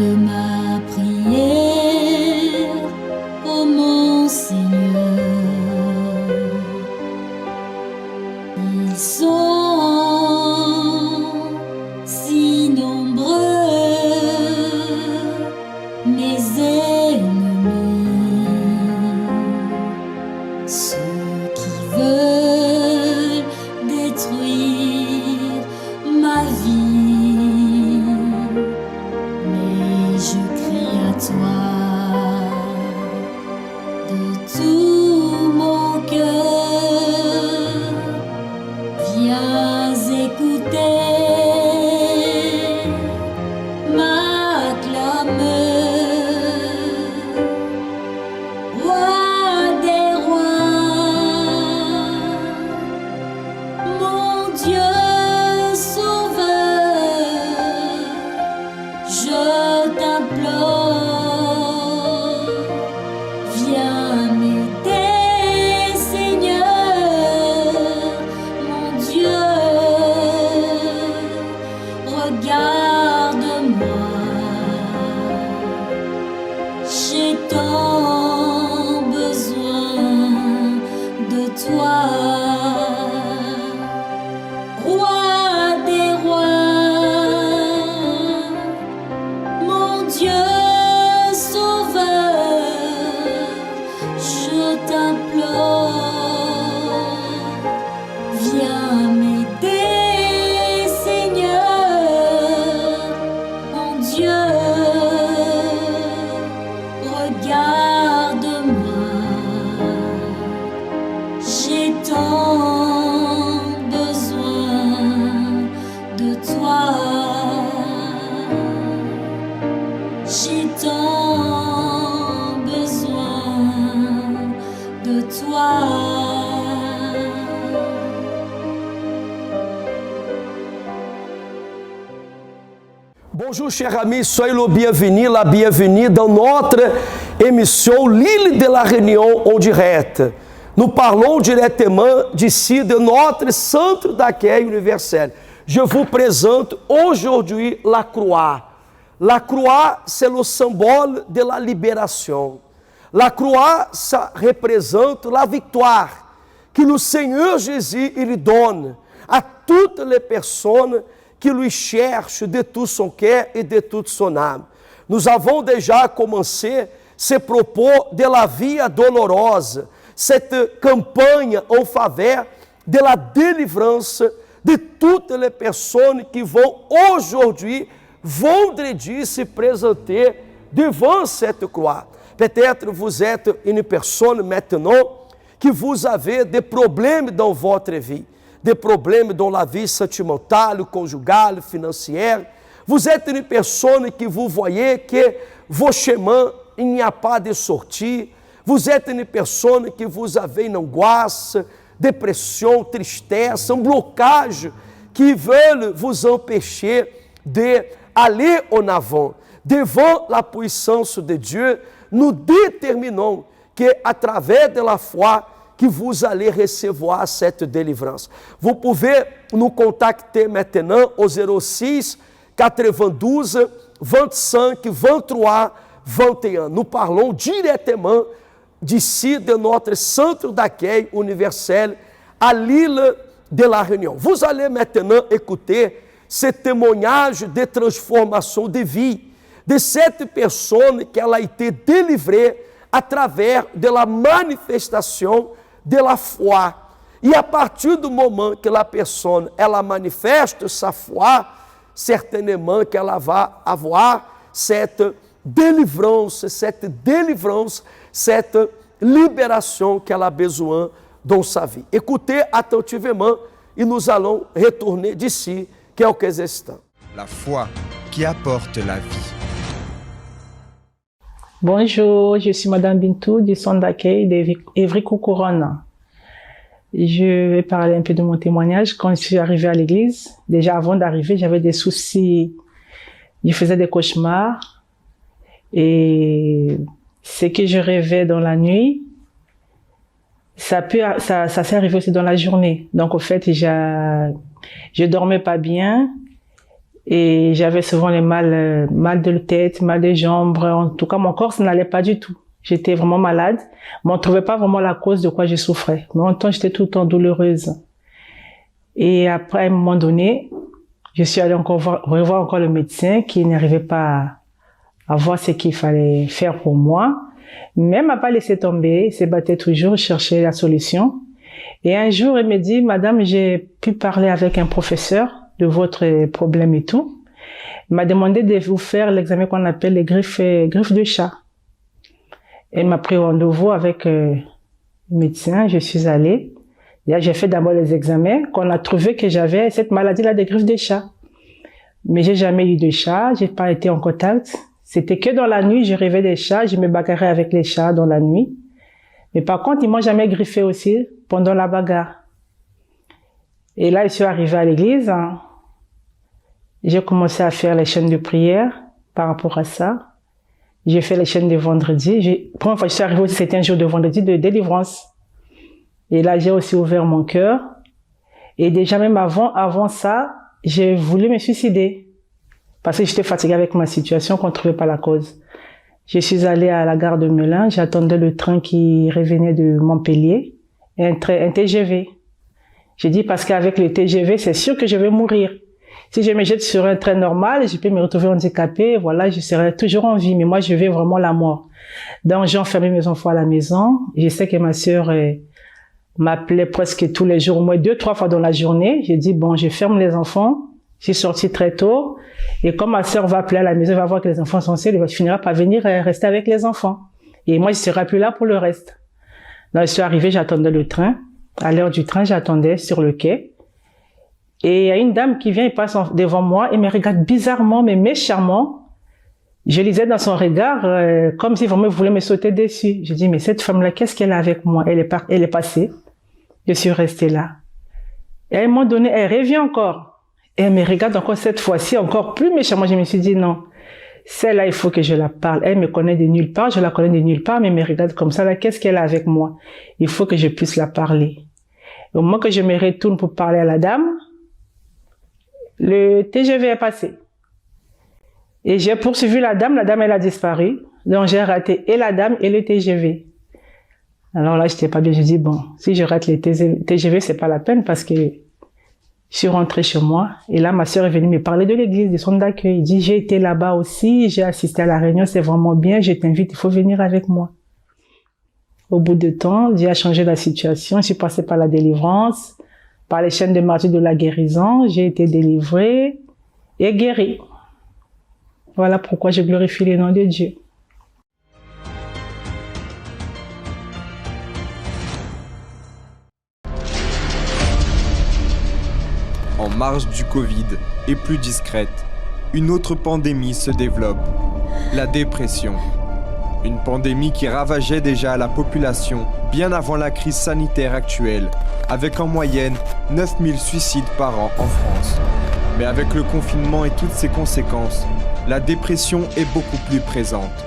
ma prière, ô mon Seigneur. Ils sont si nombreux, mes ennemis, ceux qui veulent détruire ma vie. Mais je crie à toi de tout mon cœur, viens écouter ma clameur. Roi des rois, mon Dieu sauveur, je t'implore, viens m'aider, Seigneur, mon Dieu, regarde-moi, j'ai tant besoin de toi. Roi des rois, mon Dieu sauveur, je t'implore, viens m'aider, Seigneur, mon Dieu, regarde-moi, j'ai tant besoin de toi. J'ai tant besoin de toi. Bonjour chers amis, soyez le bienvenu, la bienvenue dans notre émission L'île de la Réunion en direct. Nous parlons directement d'ici de notre centre d'accueil universel. Je vous présente aujourd'hui la croix. La croix, c'est le symbole de la libération. La croix, ça représente la victoire que le Seigneur Jésus il donne à toutes les personnes qui lui cherchent de tout son cœur et de toute son âme. Nous avons déjà commencé ces propos de la Via Dolorosa, cette campagne en faveur de la délivrance de toutes les personnes qui vont aujourd'hui, vendredi, se présenter devant cette croix. Peut-être vous êtes une personne maintenant que vous avez des problèmes dans votre vie, des problèmes dans la vie sentimentale, conjugale, financière. Vous êtes une personne que vous voyez que vos chemins, il n'y a pas de sortie. Vous êtes une personne que vous avez une angoisse, dépression, tristesse, un blocage qui veulent vous empêcher d'aller en avant. Devant la puissance de Dieu, nous déterminons que à travers de la foi, que vous allez recevoir cette délivrance. Vous pouvez nous contacter maintenant au 06 92 25 23 21. Nous parlons directement d'ici de notre centre d'accueil universel à l'île de la Réunion. Vous allez maintenant écouter ce témoignage de transformation de vie de cette personne qui a été délivrée à travers de la manifestation de la foi. E a partir do momento que a pessoa ela manifesta sa foi, certainement que ela vai avoir cette délivrance, cette libération qu'elle a besoin dans sa vie. Écoutez attentivement et nous allons retourner d'ici quelques instants. La foi qui apporte la vie. Bonjour, je suis Madame Bintou du centre d'accueil d'Evry-Couronne. Je vais parler un peu de mon témoignage. Quand je suis arrivée à l'église, déjà avant d'arriver, j'avais des soucis. Je faisais des cauchemars. Et ce que je rêvais dans la nuit, ça s'est arrivé aussi dans la journée. Donc, au fait, je dormais pas bien. Et j'avais souvent les mal de tête, mal des jambes. En tout cas, mon corps, ça n'allait pas du tout. J'étais vraiment malade, mais on ne trouvait pas vraiment la cause de quoi je souffrais. Mais en même temps, j'étais tout le temps douloureuse. Et après, à un moment donné, je suis allée revoir encore le médecin qui n'arrivait pas à voir ce qu'il fallait faire pour moi. Mais elle m'a pas laissé tomber, il se battait toujours, cherchait la solution. Et un jour, elle me dit, Madame, j'ai pu parler avec un professeur de votre problème et tout. Il m'a demandé de vous faire l'examen qu'on appelle les griffes de chat. Elle m'a pris rendez-vous avec le médecin, je suis allée. J'ai fait d'abord les examens, qu'on a trouvé que j'avais cette maladie-là des griffes de chat. Mais j'ai jamais eu de chat, j'ai pas été en contact. C'était que dans la nuit, je rêvais des chats, je me bagarrais avec les chats dans la nuit. Mais par contre, ils m'ont jamais griffé aussi pendant la bagarre. Et là, je suis arrivée à l'église. J'ai commencé à faire les chaînes de prière par rapport à ça. J'ai fait les chaînes de vendredi. Première fois que je suis arrivée aussi, c'était un jour de vendredi de délivrance. Et là, j'ai aussi ouvert mon cœur. Et déjà même avant ça, j'ai voulu me suicider. Parce que j'étais fatiguée avec ma situation, qu'on ne trouvait pas la cause. Je suis allée à la gare de Melun, j'attendais le train qui revenait de Montpellier, un TGV. J'ai dit parce qu'avec le TGV, c'est sûr que je vais mourir. Si je me jette sur un train normal, je peux me retrouver handicapée, voilà, je serai toujours en vie, mais moi, je veux vraiment la mort. Donc, j'ai enfermé mes enfants à la maison. Je sais que ma sœur m'appelait presque tous les jours, au moins 2-3 fois dans la journée. J'ai dit, bon, je ferme les enfants. Je suis sortie très tôt. Et comme ma sœur va appeler à la maison, elle va voir que les enfants sont seuls, elle finira par venir rester avec les enfants. Et moi, je serai plus là pour le reste. Donc, je suis arrivée, j'attendais le train. À l'heure du train, j'attendais sur le quai. Et il y a une dame qui vient et passe devant moi et me regarde bizarrement, mais méchamment. Je lisais dans son regard, comme si vraiment elle voulait me sauter dessus. Je dis, mais cette femme-là, qu'est-ce qu'elle a avec moi? Elle est passée. Je suis restée là. Et à un moment donné, elle revient encore. Et elle me regarde encore cette fois-ci, encore plus méchamment. Je me suis dit, non, celle-là, il faut que je la parle. Elle me connaît de nulle part, je la connais de nulle part, mais elle me regarde comme ça, là, qu'est-ce qu'elle a avec moi? Il faut que je puisse la parler. Au moment que je me retourne pour parler à la dame, le TGV est passé. Et j'ai poursuivi la dame, elle a disparu. Donc j'ai raté et la dame et le TGV. Alors là, j'étais pas bien, je dis, bon, si je rate les TGV, c'est pas la peine parce que je suis rentrée chez moi et là, ma sœur est venue me parler de l'église, du centre d'accueil. Elle dit, j'ai été là-bas aussi, j'ai assisté à la réunion, c'est vraiment bien, je t'invite, il faut venir avec moi. Au bout de temps, Dieu a changé la situation, je suis passée par la délivrance, par les chaînes de martyrs de la guérison, j'ai été délivrée et guérie. Voilà pourquoi je glorifie le nom de Dieu. En marge du Covid et plus discrète, une autre pandémie se développe, la dépression. Une pandémie qui ravageait déjà la population bien avant la crise sanitaire actuelle, avec en moyenne 9000 suicides par an en France. Mais avec le confinement et toutes ses conséquences, la dépression est beaucoup plus présente.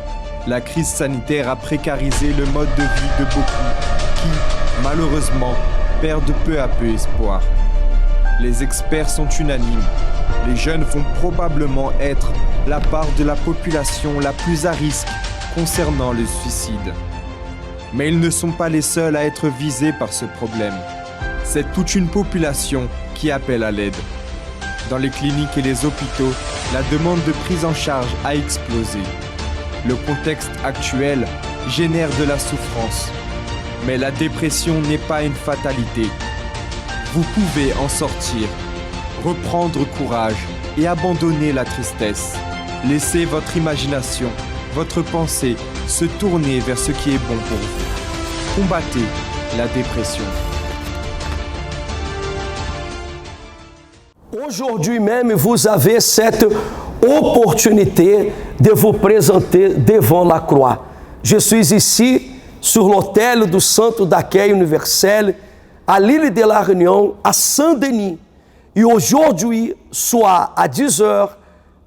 La crise sanitaire a précarisé le mode de vie de beaucoup qui, malheureusement, perdent peu à peu espoir. Les experts sont unanimes. Les jeunes vont probablement être la part de la population la plus à risque concernant le suicide. Mais ils ne sont pas les seuls à être visés par ce problème. C'est toute une population qui appelle à l'aide. Dans les cliniques et les hôpitaux, la demande de prise en charge a explosé. Le contexte actuel génère de la souffrance. Mais la dépression n'est pas une fatalité. Vous pouvez en sortir, reprendre courage et abandonner la tristesse. Laissez votre imagination, votre pensée se tourner vers ce qui est bon pour vous. Combattez la dépression. Aujourd'hui même, vous avez cette opportunité de vous présenter devant la croix. Je suis ici sur l'autel du Centre d'accueil universel à l'île de la Réunion, à Saint-Denis. Et aujourd'hui, soit à 10h,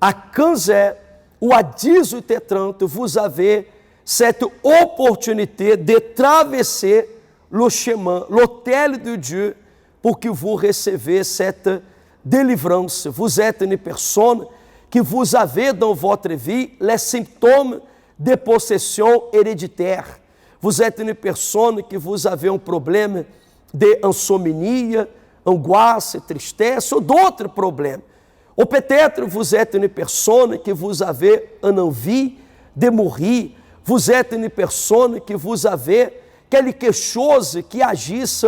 à 15h ou à 18h30, vous avez cette opportunité de traverser le chemin, l'autel de Dieu, pour que vous receviez cette délivrance. Vous êtes une personne que vous avez dans votre vie les symptômes de possession héréditaire. Vous êtes une personne que vous avez un problème d'insomnie, angoisse, tristesse ou d'autres problèmes. Ou peut-être vous êtes une personne que vous avez une envie de mourir. Vous êtes une personne que vous avez quelque chose qui agisse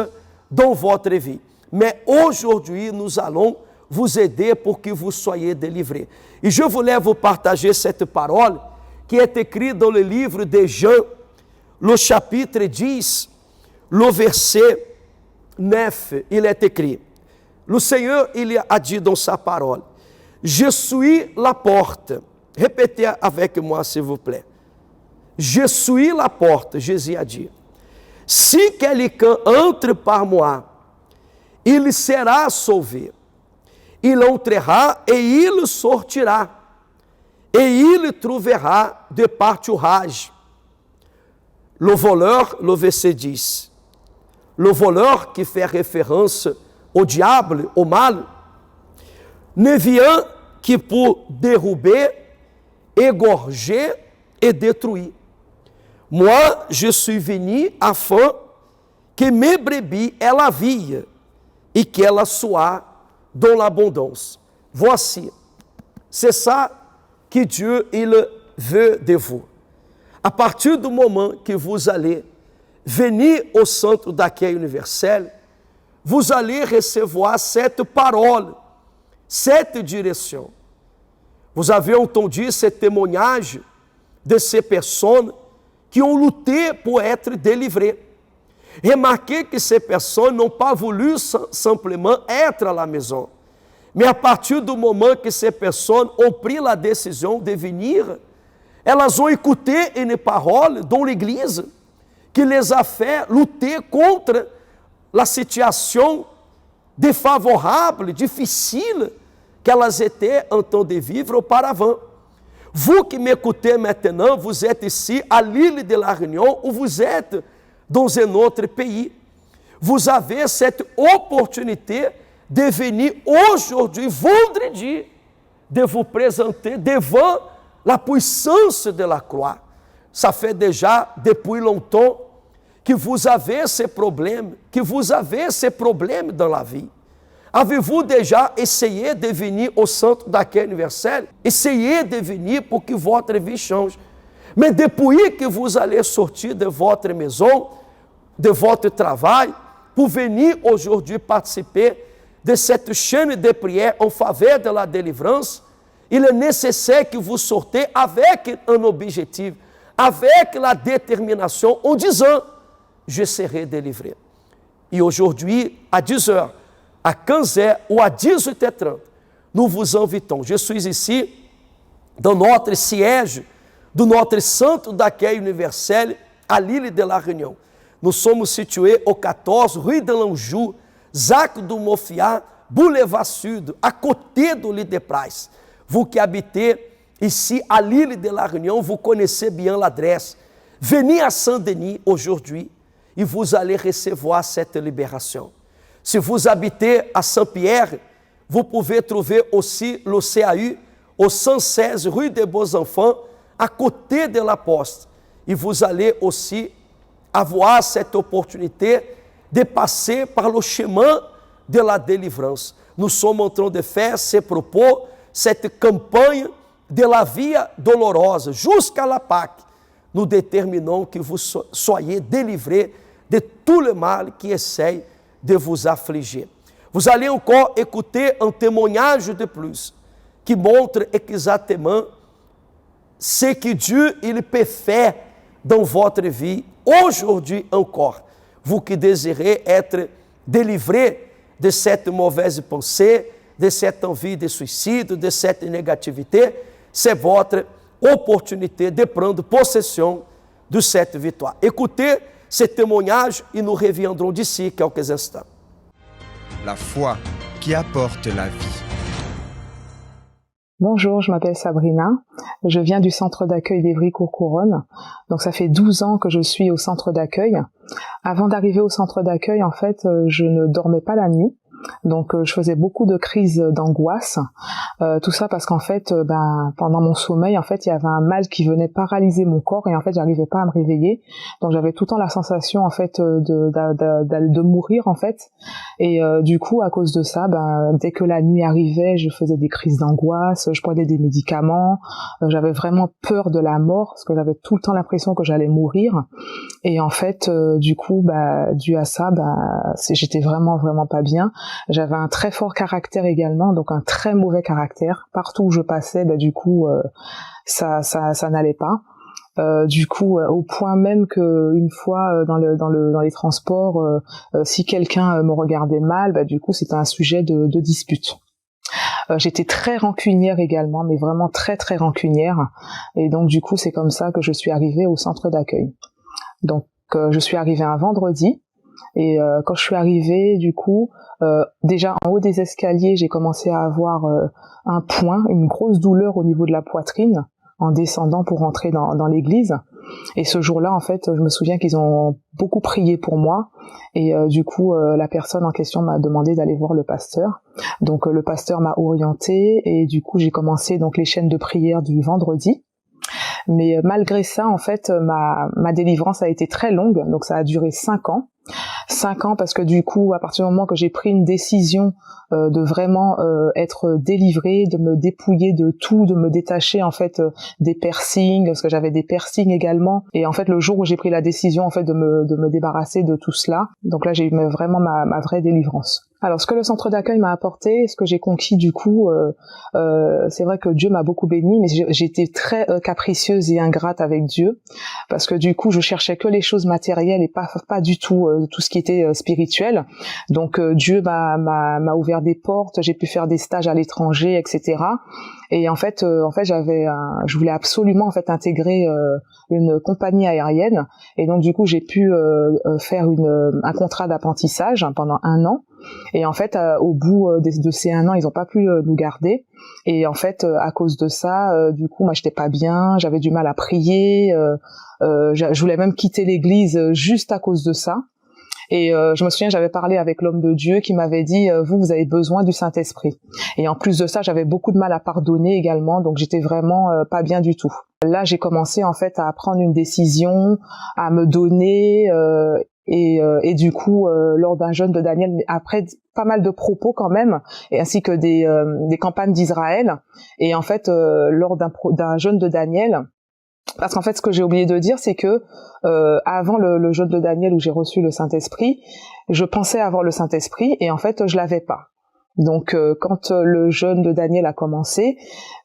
dans votre vie. Mais aujourd'hui, nous allons vous aider pour que vous soyez délivrés. Et je voulais vous partager cette parole qui est écrite dans le livre de Jean, le chapitre 10, le verset 9, il est écrit. Le Seigneur, il a dit dans sa parole, « Je suis la porte. » Répétez avec moi, s'il vous plaît. « Je suis la porte, Jésus a dit. Si quelqu'un entre par moi, il sera sauvé. Il entrera et il sortirá. Et il trouvera de pâturage. » Le voleur, le verset 10. Le voleur qui fait référence au diable, au mal, ne vient que pour dérober, égorger et détruire. Moi, je suis venu afin que mes brebis aient la vie et qu'elle soit dans l'abondance. Voici, c'est ça que Dieu il veut de vous. À partir du moment que vous allez venir au centre d'accueil universel, vous allez recevoir cette parole, cette direction. Vous avez entendu ce témoignage de ces personnes qui ont lutté pour être délivrées. Remarquez que ces personnes n'ont pas voulu simplement être à la maison. Mais à partir du moment que ces personnes ont pris la décision de venir, elas ont écouté une parole dans l'Église qui les a fait lutter contre la situation défavorable, difficile qu'elles étaient en train de vivre auparavant. Vous qui m'écoutez maintenant, vous êtes ici à l'île de la Réunion ou vous êtes dans un autre pays. Vous avez cette opportunité de venir aujourd'hui, vendredi, de vous présenter devant la puissance de la croix. Ça fait déjà depuis longtemps que vous avez ces problèmes, dans la vie. Avez-vous déjà essayé de venir au centre d'accueil universel? Essayez de venir pour que votre vie change. Mais depuis que vous allez sortir de votre maison, de votre travail, pour venir aujourd'hui participer de cette chaîne de prière en faveur de la délivrance, il est nécessaire que vous sortez avec un objectif, avec la détermination, en disant, je serai délivré. Et aujourd'hui, à 10h, à 15h ou à 18h30, nous vous invitons. Je suis ici dans notre siège, de notre centre d'accueil universel à l'île de la Réunion. Nous sommes situés au 14 rue de l'Anjou, Zac do Mofiá, Boulevard Sud, à côté do Lit de Price. Vous qui habitez ici à l'île de la Réunion, vous connaissez bien l'adresse. Venez à Saint-Denis aujourd'hui et vous allez recevoir cette libération. Si vous habitez à Saint-Pierre, vous pouvez trouver aussi le CAU au 116 rue des Beaux-Enfants, à côté de la Poste. Et vous allez aussi avoir cette opportunité de passer par le chemin de la délivrance. Nous sommes en train de faire ces propos, cette campagne de la Via Dolorosa, jusqu'à la Pâque. Nous déterminons que vous soyez délivrés de tout le mal qui essaie de vous affliger. Vous allez encore écouter un témoignage de plus qui montre exactement ce que Dieu il peut faire dans votre vie aujourd'hui encore. Vous qui désirez être délivrés de cette mauvaise pensée, de cette envie de suicide, de cette négativité, c'est votre opportunité de prendre possession de cette victoire. Écoutez ce témoignage et nous reviendrons d'ici quelques instants. La foi qui apporte la vie. Bonjour, je m'appelle Sabrina. Je viens du centre d'accueil d'Évry-Courcouronnes. Donc ça fait 12 ans que je suis au centre d'accueil. Avant d'arriver au centre d'accueil, en fait, je ne dormais pas la nuit. Donc je faisais beaucoup de crises d'angoisse, tout ça parce qu'en fait, pendant mon sommeil, en fait, il y avait un mal qui venait paralyser mon corps et en fait, j'arrivais pas à me réveiller. Donc j'avais tout le temps la sensation en fait de mourir en fait. Et du coup, à cause de ça, dès que la nuit arrivait, je faisais des crises d'angoisse, je prenais des médicaments, j'avais vraiment peur de la mort parce que j'avais tout le temps l'impression que j'allais mourir. Et en fait, du coup, dû à ça, j'étais vraiment pas bien. J'avais un très fort caractère également, donc un très mauvais caractère. Partout où je passais, du coup, ça n'allait pas. Du coup, au point même que une fois dans les transports, si quelqu'un me regardait mal, du coup, c'était un sujet de dispute. J'étais très rancunière également, mais vraiment très rancunière. Et donc, du coup, c'est comme ça que je suis arrivée au centre d'accueil. Donc, je suis arrivée un vendredi. Et quand je suis arrivée, du coup, déjà en haut des escaliers, j'ai commencé à avoir un point, une grosse douleur au niveau de la poitrine en descendant pour rentrer dans l'église. Et ce jour-là, en fait, je me souviens qu'ils ont beaucoup prié pour moi. Et du coup, la personne en question m'a demandé d'aller voir le pasteur. Donc, le pasteur m'a orientée et du coup, j'ai commencé donc les chaînes de prière du vendredi. Mais malgré ça, en fait, ma délivrance a été très longue. Donc, ça a duré 5 ans. 5 ans parce que du coup, à partir du moment que j'ai pris une décision de vraiment être délivrée, de me dépouiller de tout, de me détacher en fait des piercings, parce que j'avais des piercings également. Et en fait, le jour où j'ai pris la décision en fait de me débarrasser de tout cela, donc là j'ai eu vraiment ma vraie délivrance. Alors, ce que le centre d'accueil m'a apporté, ce que j'ai conquis du coup, c'est vrai que Dieu m'a beaucoup bénie, mais j'ai été très capricieuse et ingrate avec Dieu, parce que du coup, je cherchais que les choses matérielles et pas du tout tout ce qui était spirituel. Donc, Dieu m'a ouvert des portes, j'ai pu faire des stages à l'étranger, etc. Et en fait, je voulais absolument en fait intégrer une compagnie aérienne, et donc du coup, j'ai pu faire un contrat d'apprentissage pendant 1 an. Et en fait, au bout de ces 1 an, ils n'ont pas pu nous garder. Et en fait, à cause de ça, du coup, moi, j'étais pas bien, j'avais du mal à prier. Je voulais même quitter l'église juste à cause de ça. Et je me souviens, j'avais parlé avec l'homme de Dieu qui m'avait dit vous avez besoin du Saint-Esprit. Et en plus de ça, j'avais beaucoup de mal à pardonner également, donc j'étais vraiment pas bien du tout. Là, j'ai commencé en fait à prendre une décision, à me donner. Et du coup, lors d'un jeûne de Daniel, mais après pas mal de propos quand même, et ainsi que des campagnes d'Israël. Et en fait, lors d'un jeûne de Daniel, parce qu'en fait, ce que j'ai oublié de dire, c'est que avant le jeûne de Daniel où j'ai reçu le Saint-Esprit, je pensais avoir le Saint-Esprit et en fait, je l'avais pas. Donc, quand le jeûne de Daniel a commencé,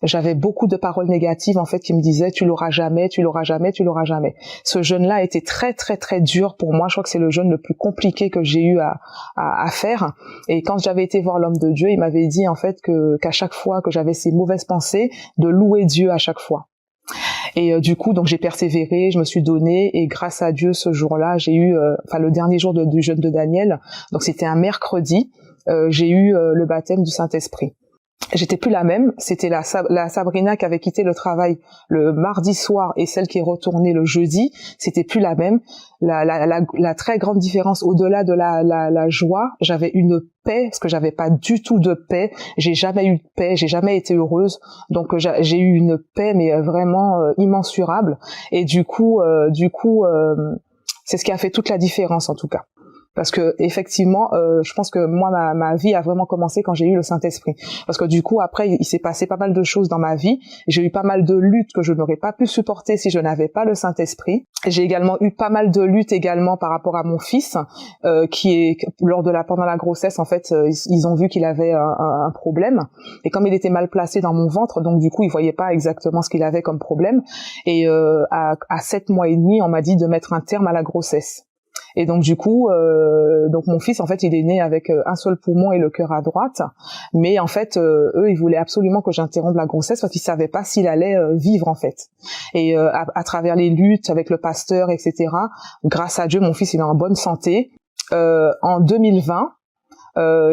j'avais beaucoup de paroles négatives en fait qui me disaient tu l'auras jamais, tu l'auras jamais, tu l'auras jamais. Ce jeûne-là a été très dur pour moi. Je crois que c'est le jeûne le plus compliqué que j'ai eu à faire. Et quand j'avais été voir l'homme de Dieu, il m'avait dit en fait qu'à chaque fois que j'avais ces mauvaises pensées, de louer Dieu à chaque fois. Et du coup, donc j'ai persévéré, je me suis donnée, et grâce à Dieu, ce jour-là, j'ai eu, le dernier jour du jeûne de Daniel, donc c'était un mercredi, j'ai eu le baptême du Saint-Esprit. J'étais plus la même, c'était la Sabrina qui avait quitté le travail le mardi soir et celle qui est retournée le jeudi, c'était plus la même. La très grande différence, au-delà de la joie, j'avais une paix, parce que j'avais pas du tout de paix, j'ai jamais eu de paix, j'ai jamais été heureuse, donc j'ai eu une paix mais vraiment immensurable, et du coup c'est ce qui a fait toute la différence en tout cas. Parce que effectivement, je pense que moi ma vie a vraiment commencé quand j'ai eu le Saint-Esprit. Parce que du coup après il s'est passé pas mal de choses dans ma vie. J'ai eu pas mal de luttes que je n'aurais pas pu supporter si je n'avais pas le Saint-Esprit. J'ai également eu pas mal de luttes également par rapport à mon fils, pendant la grossesse en fait, ils ont vu qu'il avait un problème. Et comme il était mal placé dans mon ventre, donc du coup ils voyaient pas exactement ce qu'il avait comme problème. Et à 7 mois et demi, on m'a dit de mettre un terme à la grossesse. Et donc du coup, donc mon fils en fait il est né avec un seul poumon et le cœur à droite, mais en fait eux ils voulaient absolument que j'interrompe la grossesse parce qu'ils savaient pas s'il allait vivre en fait. Et à travers les luttes avec le pasteur, etc. Grâce à Dieu, mon fils il est en bonne santé. En 2020,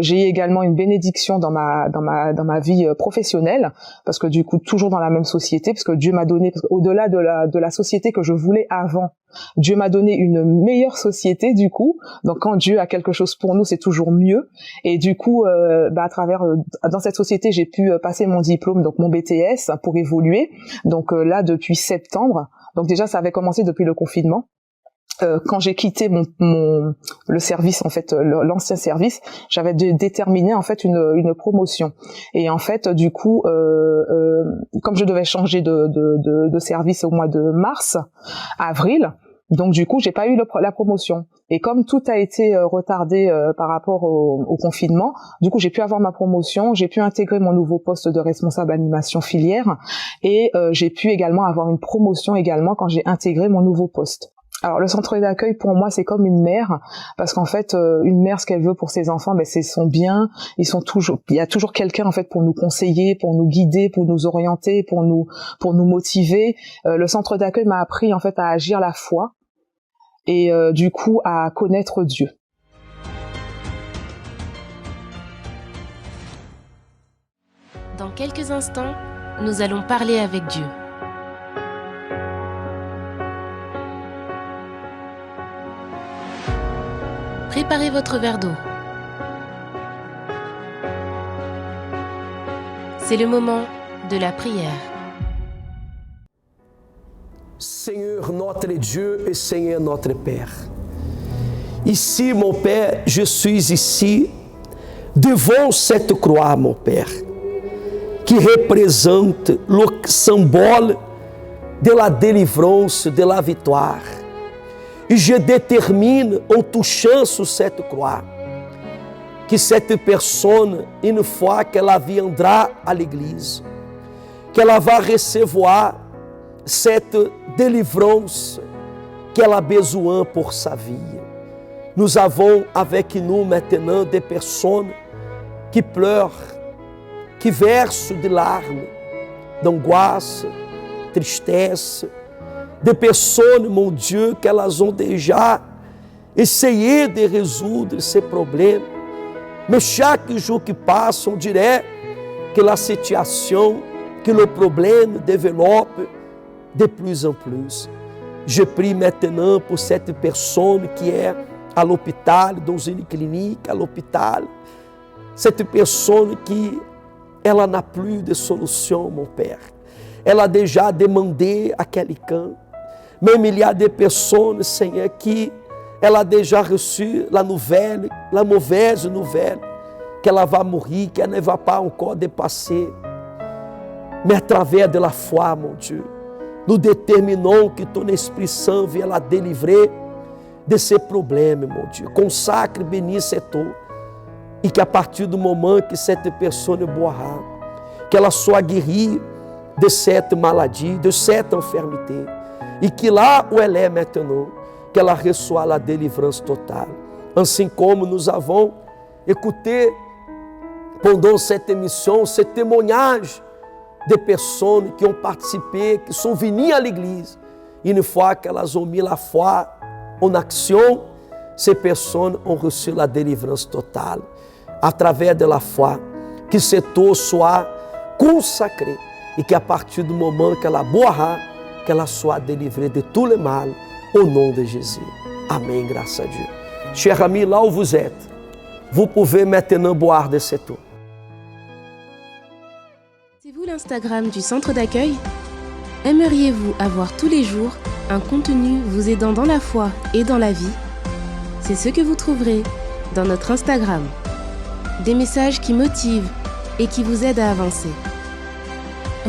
J'ai également une bénédiction dans ma vie professionnelle, parce que du coup toujours dans la même société, parce que Dieu m'a donné, parce qu'au-delà de la société que je voulais avant, Dieu m'a donné une meilleure société du coup. Donc quand Dieu a quelque chose pour nous, c'est toujours mieux. Et du coup, dans cette société, j'ai pu passer mon diplôme, donc mon BTS, pour évoluer. Donc là, depuis septembre. Donc déjà, ça avait commencé depuis le confinement. Quand j'ai quitté le service, en fait, l'ancien service, j'avais déterminé en fait une promotion. Et en fait, du coup, comme je devais changer de service au mois de avril, donc du coup, j'ai pas eu la promotion. Et comme tout a été retardé par rapport au confinement, du coup, j'ai pu avoir ma promotion, j'ai pu intégrer mon nouveau poste de responsable animation filière, et j'ai pu également avoir une promotion également quand j'ai intégré mon nouveau poste. Alors le centre d'accueil pour moi c'est comme une mère, parce qu'en fait une mère, ce qu'elle veut pour ses enfants, c'est son bien. Il y a toujours quelqu'un en fait pour nous conseiller, pour nous guider, pour nous orienter, pour nous motiver. Le centre d'accueil m'a appris en fait à agir la foi et du coup à connaître Dieu. Dans quelques instants, nous allons parler avec Dieu. Préparez votre verre d'eau. C'est le moment de la prière. Seigneur notre Dieu et Seigneur notre Père, ici mon Père, je suis ici devant cette croix, mon Père, qui représente le symbole de la délivrance, de la victoire. E je détermine, en touchant sur cette croix, que cette personne, une fois qu'elle viendra à l'église, qu'elle va recevoir cette délivrance qu'elle a besoin pour sa vie. Nous avons avec nous maintenant des personnes qui pleurent, qui versent de larmes, d'angoisse, tristesse, de personnes, mon Dieu, qu'elles ont déjà essayé de résoudre ces problèmes. Mais chaque jour qui passe, on dirait que la situation, que le problème développe de plus en plus. Je prie maintenant pour cette personne qui est à l'hôpital, dans une clinique, à l'hôpital. Cette personne qui, elle n'a plus de solution, mon Père. Elle a déjà demandé à quelqu'un. Même il y a des personnes, Seigneur, qui elle a déjà reçu la mauvaise nouvelle, qu'elle va mourir, qu'elle ne va pas encore dépasser. Mais à travers de la foi, mon Dieu, nous déterminons que ton Esprit Saint vienne la délivrer de ces problèmes, mon Dieu. Consacre, bénis cette eau, et qu'à partir du moment que cette personne boira, qu'elle soit guérie de cette maladie, de cette enfermité, e que lá où elle est maintenant, qu'elle reçoive la délivrance totale. Assim como nous avons écouté pendant cette émission, ce témoignage de personnes qui ont participé, qui sont venues à l'église. Une fois qu'elles ont mis la foi en action, ces personnes ont reçu la délivrance totale. À travers de la foi, que cette eau soit consacrée et qu'à partir du moment qu'elle boira, qu'elle soit délivrée de tout le mal, au nom de Jésus. Amen, grâce à Dieu. Chers amis, là où vous êtes, vous pouvez maintenant boire de cette eau. C'est vous l'Instagram du centre d'accueil ? Aimeriez-vous avoir tous les jours un contenu vous aidant dans la foi et dans la vie ? C'est ce que vous trouverez dans notre Instagram. Des messages qui motivent et qui vous aident à avancer.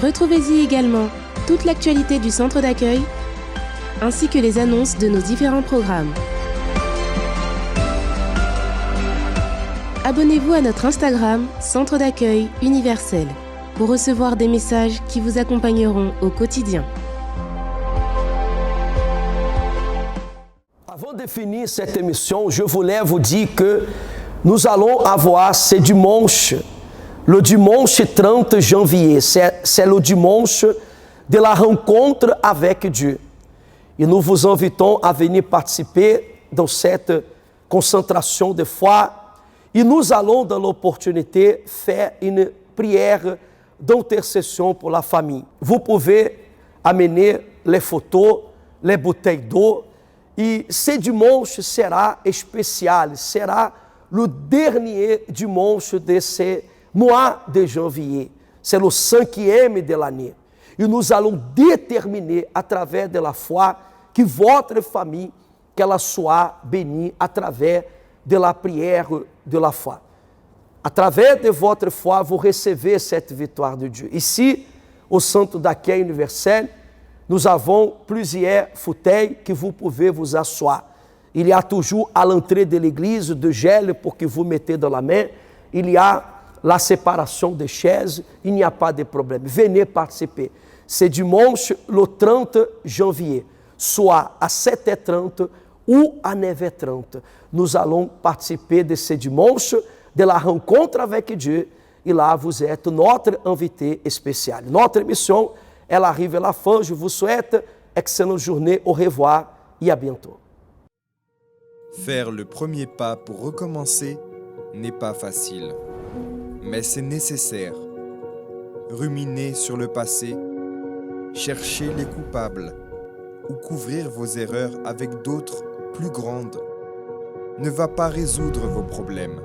Retrouvez-y également toute l'actualité du centre d'accueil, ainsi que les annonces de nos différents programmes. Abonnez-vous à notre Instagram, Centre d'accueil universel, pour recevoir des messages qui vous accompagneront au quotidien. Avant de finir cette émission, je voulais vous dire que nous allons avoir ce dimanche, le dimanche 30 janvier, c'est le dimanche de la rencontre avec Dieu. Et nous vous invitons à venir participer dans cette concentration de foi Et nous allons dans l'opportunité faire une prière d'intercession pour la famille. Vous pouvez amener les photos, les bouteilles d'eau. E ce dimanche será especial, será o dernier dimanche desse mois de janvier. C'est le 5e de l'année. E nous allons déterminer, à travers de la foi, que votre famille, qu'elle soit bénie à travers de la prière de la foi. À travers de votre foi, vous recevez cette victoire de Dieu. Ici, au centre d'accueil universel, nous avons plusieurs fauteuils que vous pouvez vous asseoir. Il y a toujours à l'entrée de l'église de gel pour que vous mettez dans la main. Il y a la séparation des chaises. Il n'y a pas de problème. Venez participer. C'est dimanche, le 30 janvier, soit à 7h30 ou à 9h30. Nous allons participer de ce dimanche, de la rencontre avec Dieu. Et là, vous êtes notre invité spécial. Notre mission, elle arrive à la fin. Je vous souhaite excellente journée. Au revoir et à bientôt. Faire le premier pas pour recommencer n'est pas facile, mais c'est nécessaire. Ruminer sur le passé, chercher les coupables ou couvrir vos erreurs avec d'autres plus grandes ne va pas résoudre vos problèmes.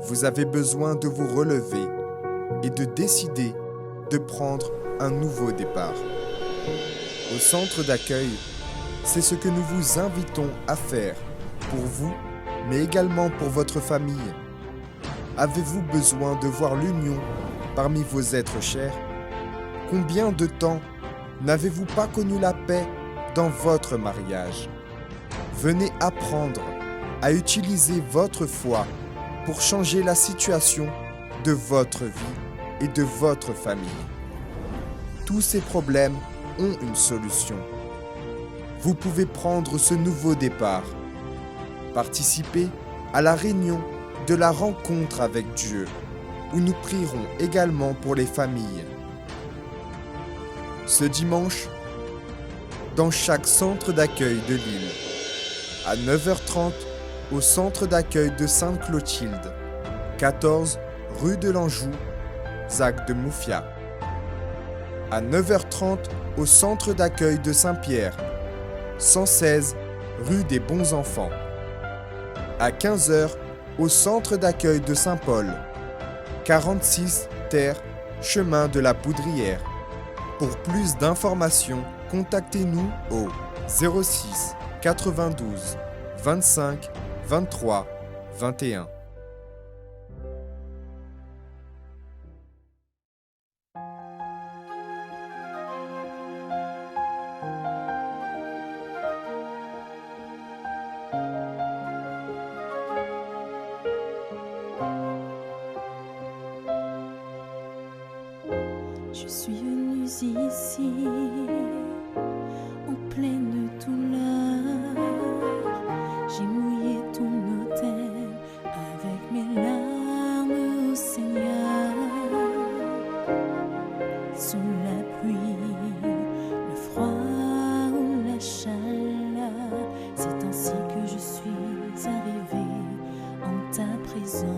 Vous avez besoin de vous relever et de décider de prendre un nouveau départ. Au centre d'accueil, c'est ce que nous vous invitons à faire pour vous, mais également pour votre famille. Avez-vous besoin de voir l'union parmi vos êtres chers? Combien de temps n'avez-vous pas connu la paix dans votre mariage? Venez apprendre à utiliser votre foi pour changer la situation de votre vie et de votre famille. Tous ces problèmes ont une solution. Vous pouvez prendre ce nouveau départ. Participez à la réunion de la rencontre avec Dieu, où nous prierons également pour les familles. Ce dimanche, dans chaque centre d'accueil de l'île, à 9h30 au centre d'accueil de Sainte-Clotilde, 14 rue de l'Anjou, Zac de Moufia. À 9h30 au centre d'accueil de Saint-Pierre, 116 rue des Bons Enfants. À 15h au centre d'accueil de Saint-Paul, 46 terre chemin de la Poudrière. Pour plus d'informations, contactez-nous au 06 92 25 23 21. Je suis venue ici en pleine douleur. J'ai mouillé ton autel avec mes larmes au Seigneur. Sous la pluie, le froid ou la chaleur, c'est ainsi que je suis arrivée en ta présence.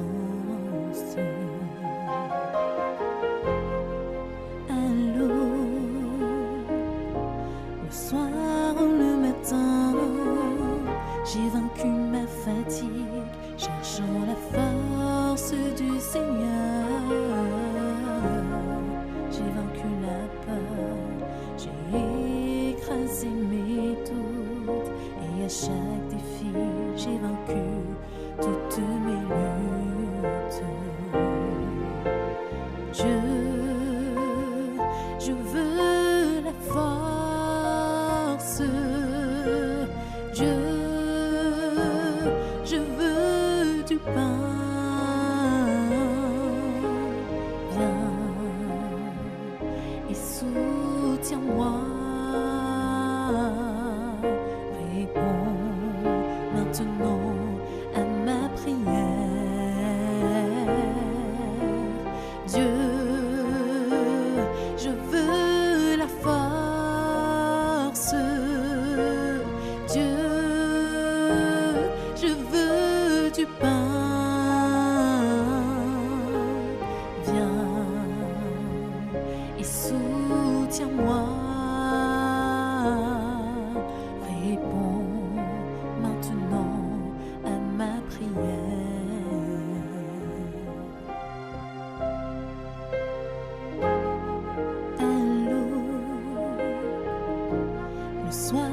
J'ai vaincu ma fatigue, cherchant la force du Seigneur. J'ai vaincu la peur, j'ai écrasé mes doutes. Et à chaque défi, j'ai vaincu toutes mes luttes. Dieu, je veux la force. Dieu, je veux du pain. Viens et soutiens-moi. Réponds maintenant à ma prière. Dieu, je veux la force. Dieu, je veux du pain. et soutiens-moi. Réponds maintenant à ma prière. Allô, le soir